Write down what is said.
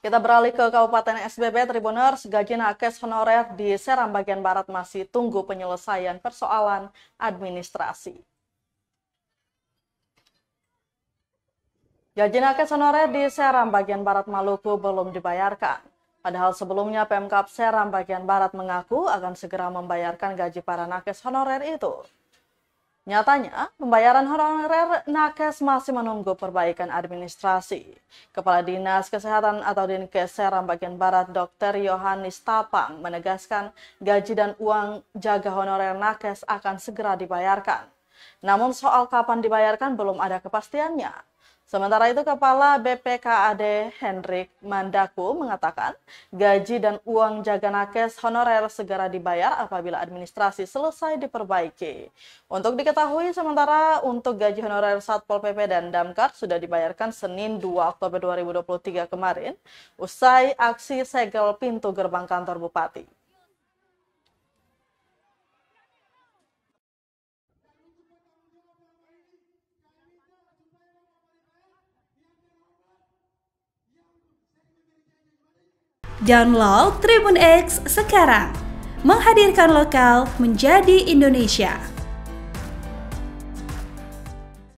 Kita beralih ke Kabupaten SBB Tribuners, gaji nakes honorer di Seram bagian Barat masih tunggu penyelesaian persoalan administrasi. Gaji nakes honorer di Seram bagian Barat Maluku belum dibayarkan. Padahal sebelumnya Pemkab Seram bagian Barat mengaku akan segera membayarkan gaji para nakes honorer itu. Nyatanya, pembayaran honorer nakes masih menunggu perbaikan administrasi. Kepala Dinas Kesehatan atau Dinkes Seram bagian Barat Dr. Yohanes Tapang menegaskan gaji dan uang jaga honorer nakes akan segera dibayarkan. Namun soal kapan dibayarkan belum ada kepastiannya. Sementara itu, Kepala BPKAD Hendrik Mandaku mengatakan gaji dan uang jaga nakes honorer segera dibayar apabila administrasi selesai diperbaiki. Untuk diketahui, sementara untuk gaji honorer Satpol PP dan Damkar sudah dibayarkan Senin 2 Oktober 2023 kemarin, usai aksi segel pintu gerbang kantor Bupati. Download Tribun X sekarang, menghadirkan lokal menjadi Indonesia.